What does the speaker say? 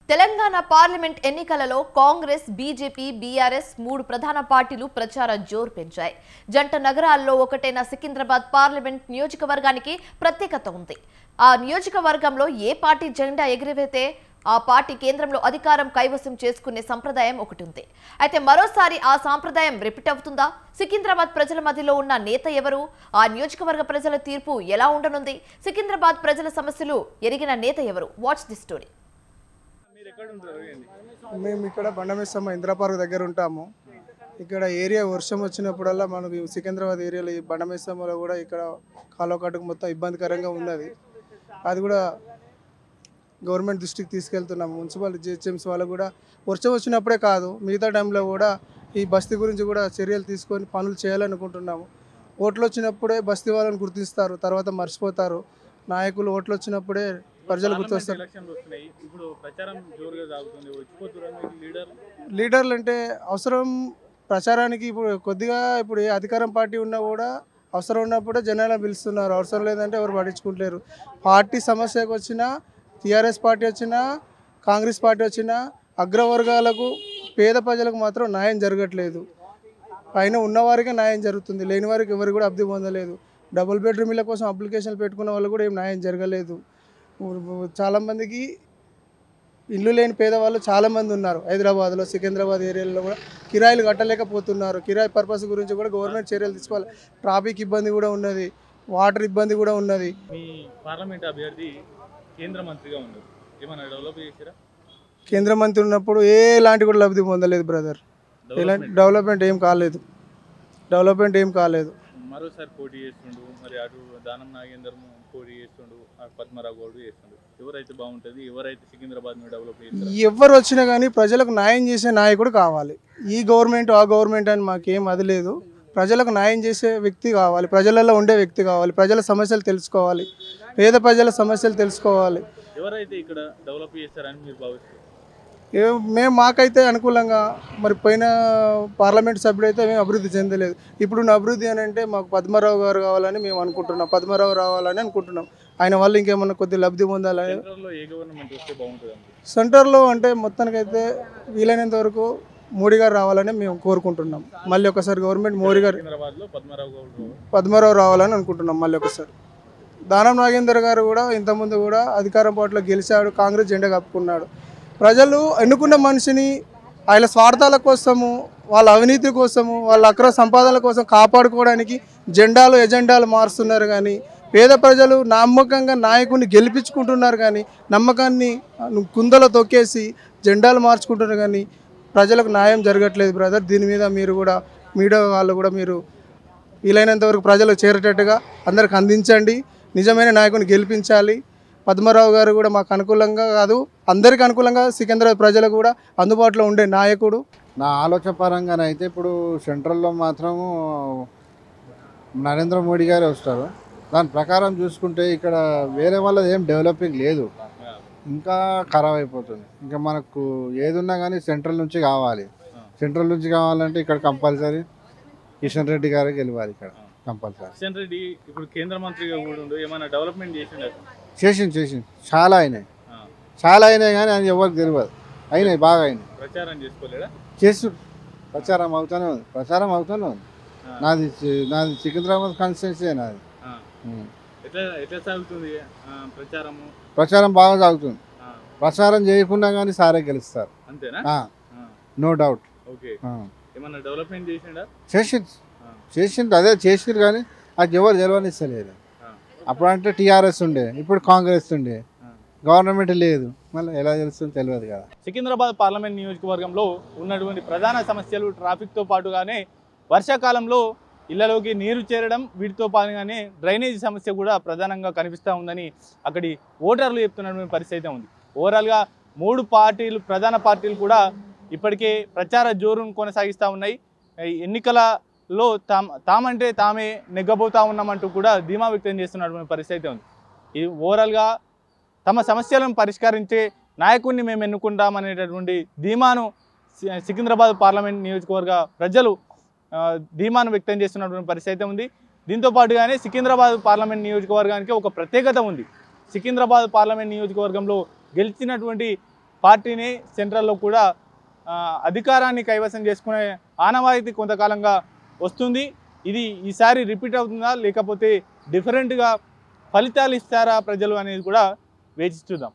Telangana parliament ఎన్నికలలో Congress, BJP, BRS మూడు ప్రధాన పార్టీలు ప్రచార జోరు పెంచాయి. జంట నగరాల్లో ఒకటైన సికింద్రాబాద్ పార్లమెంట్ నియోజకవర్గానికి ప్రత్యేకత ఉంది. ఆ నియోజకవర్గంలో ఏ పార్టీ జెండా ఎగిరివేతే ఆ పార్టీ కేంద్రంలో అధికారం కైవసం చేసుకునే సంప్రదాయం ఒకటి ఉంది. అయితే మరోసారి ఆ సంప్రదాయం రిపీట్ అవుతుందా? సికింద్రాబాద్ ప్రజల మధ్యలో ఉన్న నేత ఎవరు? ఆ నియోజకవర్గ ప్రజల తీర్పు ఎలా ఉండనుంది? సికింద్రాబాద్ ప్రజల సమస్యలు ఎరిగిన నేత ఎవరు? Watch the story. మేము ఇక్కడ బండమేసమ్మ ఇందిరా పార్క్ దగ్గర ఉంటాము. ఇక్కడ ఏరియా వర్షం వచ్చినప్పుడల్లా మనకు సికింద్రాబాద్ ఏరియాలో ఈ బండమేసమ్మలో కూడా ఇక్కడ కాలువకట్టుకు మొత్తం ఇబ్బందికరంగా ఉన్నది. అది కూడా గవర్నమెంట్ దృష్టికి తీసుకెళ్తున్నాము. మున్సిపల్ జిహెచ్ఎంసీ వాళ్ళు కూడా వర్షం వచ్చినప్పుడే కాదు, మిగతా టైంలో కూడా ఈ బస్తీ గురించి కూడా చర్యలు తీసుకొని పనులు చేయాలనుకుంటున్నాము. ఓట్లు వచ్చినప్పుడే బస్తీ వాళ్ళని గుర్తిస్తారు, తర్వాత మర్చిపోతారు. నాయకులు ఓట్లు వచ్చినప్పుడే ప్రజలు గుర్తొస్తారు. లీడర్లు అంటే అవసరం ప్రచారానికి ఇప్పుడు ఏ అధికారం పార్టీ ఉన్నా కూడా అవసరం ఉన్నప్పుడే జనాలను పిలుస్తున్నారు. అవసరం లేదంటే ఎవరు పట్టించుకుంటలేరు. పార్టీ సమస్యకు వచ్చినా, టీఆర్ఎస్ పార్టీ వచ్చినా, కాంగ్రెస్ పార్టీ వచ్చినా అగ్రవర్గాలకు, పేద ప్రజలకు మాత్రం న్యాయం జరగట్లేదు. పైన ఉన్నవారికే న్యాయం జరుగుతుంది, లేని వారికి ఎవరు కూడా అభివృద్ధి పొందలేదు. డబుల్ బెడ్రూమ్ ఇళ్ళ కోసం అప్లికేషన్లు పెట్టుకున్న వాళ్ళు కూడా ఏం న్యాయం జరగలేదు. చాలామందికి ఇల్లు లేని పేదవాళ్ళు చాలామంది ఉన్నారు. హైదరాబాద్లో, సికింద్రాబాద్ ఏరియాలో కూడా కిరాయిలు కట్టలేకపోతున్నారు. కిరాయి పర్పస్ గురించి కూడా గవర్నమెంట్ చర్యలు తీసుకోవాలి. ట్రాఫిక్ ఇబ్బంది కూడా ఉన్నది, వాటర్ ఇబ్బంది కూడా ఉన్నది. మీ పార్లమెంట్ అభ్యర్థి కేంద్ర మంత్రిగా ఉన్నారు, ఏమైనా డెవలప్ చేశారా? కేంద్ర మంత్రి ఉన్నప్పుడు ఎలాంటి కూడా లబ్ధి పొందలేదు బ్రదర్. డెవలప్మెంట్ ఏం కాలేదు. మరోసారి పోటీ చేస్తుండు, మరి అటు దానం నాగేందర్ పోటీ చేస్తుండు, పద్మరావు గౌడ్ చేస్తుండు. ఎవరైతే బాగుంటుంది, ఎవరైతే సికింద్రాబాద్ డెవలప్ చేస్తారు? ఎవరు వచ్చినా కానీ ప్రజలకు న్యాయం చేసే నాయకుడు కావాలి. ఈ గవర్నమెంట్ ఆ గవర్నమెంట్ అని మాకేం అది లేదు. ప్రజలకు న్యాయం చేసే వ్యక్తి కావాలి, ప్రజలలో ఉండే వ్యక్తి కావాలి, ప్రజల సమస్యలు తెలుసుకోవాలి, పేద ప్రజల సమస్యలు తెలుసుకోవాలి. ఎవరైతే ఇక్కడ డెవలప్ చేస్తారని మీరు భావిస్తారు? మాకైతే అనుకూలంగా, మరి పోయిన పార్లమెంట్ సభ్యుడైతే మేము అభివృద్ధి చెందలేదు. ఇప్పుడున్న అభివృద్ధి అని అంటే మాకు పద్మరావు గారు కావాలని మేము అనుకుంటున్నాం, పద్మరావు రావాలని అనుకుంటున్నాం. ఆయన వల్ల ఇంకేమన్నా కొద్ది లబ్ధి పొందాలని. సెంటర్లో అంటే మొత్తానికైతే వీలైనంత వరకు మోడీ గారు రావాలని మేము కోరుకుంటున్నాం. మళ్ళీ ఒకసారి గవర్నమెంట్ మోడీ గారు, పద్మరావు రావాలని అనుకుంటున్నాం. మళ్ళీ ఒకసారి దానం నాగేందర్ గారు కూడా ఇంతకుముందు కూడా అధికారం పార్టీలో గెలిచాడు, కాంగ్రెస్ జెండా కప్పుకున్నాడు. ప్రజలు ఎన్నుకున్న మనిషిని ఆయన స్వార్థాల కోసము, వాళ్ళ అవినీతి కోసము, వాళ్ళ అక్రమ సంపాదనల కోసం కాపాడుకోవడానికి ఎజెండాలు మారుస్తున్నారు. కానీ పేద ప్రజలు నమ్మకంగా నాయకుడిని గెలిపించుకుంటున్నారు, కానీ నమ్మకాన్ని కుందలో తొక్కేసి జెండాలు మార్చుకుంటున్నారు. కానీ ప్రజలకు న్యాయం జరగట్లేదు బ్రదర్. దీని మీద మీరు కూడా, మీడియా వాళ్ళు కూడా మీరు వీలైనంత వరకు ప్రజలకు చేరేటట్టుగా అందరికి అందించండి. నిజమైన నాయకుడిని గెలిపించాలి. పద్మరావు గారు కూడా మాకు అనుకూలంగా కాదు, అందరికి అనుకూలంగా, సికింద్రాబాద్ ప్రజలకు కూడా అందుబాటులో ఉండే నాయకుడు. నా ఆలోచన పరంగానైతే ఇప్పుడు సెంట్రల్లో మాత్రము నరేంద్ర మోడీ గారే వస్తారు. దాని ప్రకారం చూసుకుంటే ఇక్కడ వేరే వాళ్ళది ఏం డెవలపింగ్ లేదు, ఇంకా ఖరాబ్ అయిపోతుంది. ఇంకా మనకు ఏది ఉన్నా కానీ సెంట్రల్ నుంచి కావాలి. సెంట్రల్ నుంచి కావాలంటే ఇక్కడ కంపల్సరీ కిషన్ రెడ్డి గారే గెలవాలి. ఇక్కడ కంపల్సరీ కిషన్ రెడ్డి ఇప్పుడు కేంద్ర మంత్రిగా కూడా ఉండు, ఏమైనా డెవలప్మెంట్ చేసింది చాలా అయినాయి కానీ అది ఎవరికి తెలియదు. అయినాయి, బాగా అయినాయి. ప్రచారం చేసుకోలేదా? ప్రచారం అవుతూనే ఉంది. నాది సికింద్రాబాద్ కాన్స్టిట్యున్సీ. నాది ఎట్లా సాగుతుంది ప్రచారం బాగా సాగుతుంది. ప్రచారం చేయకుండా కానీ సారే గెలుస్తారు, అంతేనా? No doubt. ఓకే, ఏమన్నా డెవలప్మెంట్ చేసిండు అదే చేసిండు కానీ అది ఎవరు గెలవనిస్తలేదు. అప్పుడు అంటే టీఆర్ఎస్ ఉండే, ఇప్పుడు కాంగ్రెస్ ఉండే, గవర్నమెంట్ లేదు, మళ్ళీ ఎలా తెలుస్తుందో తెలియదు కదా. సికింద్రాబాద్ పార్లమెంట్ నియోజకవర్గంలో ఉన్నటువంటి ప్రధాన సమస్యలు ట్రాఫిక్తో పాటుగానే వర్షాకాలంలో ఇళ్లలోకి నీరు చేరడం, వీటితో పాటుగానే డ్రైనేజీ సమస్య కూడా ప్రధానంగా కనిపిస్తూ ఉందని అక్కడి ఓటర్లు చెప్తున్నటువంటి పరిస్థితి ఉంది. ఓవరాల్గా మూడు ప్రధాన పార్టీలు కూడా ఇప్పటికే ప్రచార జోరును కొనసాగిస్తూ ఉన్నాయి. ఎన్నికలలో తామంటే తామే నెగ్గబోతా ఉన్నామంటూ కూడా ధీమా వ్యక్తం చేస్తున్నటువంటి పరిస్థితి ఉంది. ఇది ఓవరాల్గా తమ సమస్యలను పరిష్కరించే నాయకుడిని మేము ఎన్నుకుంటామనేటటువంటి ధీమాను సికింద్రాబాద్ పార్లమెంట్ నియోజకవర్గ ప్రజలు ధీమాను వ్యక్తం చేస్తున్నటువంటి పరిస్థితి ఉంది. దీంతో పాటుగానే సికింద్రాబాద్ పార్లమెంట్ నియోజకవర్గానికి ఒక ప్రత్యేకత ఉంది. సికింద్రాబాద్ పార్లమెంట్ నియోజకవర్గంలో గెలిచినటువంటి పార్టీని సెంట్రల్లో కూడా అధికారాన్ని కైవసం చేసుకునే ఆనవాయితీ కొంతకాలంగా వస్తుంది. ఇది ఈసారి రిపీట్ అవుతుందా లేకపోతే డిఫరెంట్గా ఫలితాలు ఇస్తారా ప్రజలు అనేది కూడా వేచి చూద్దాం.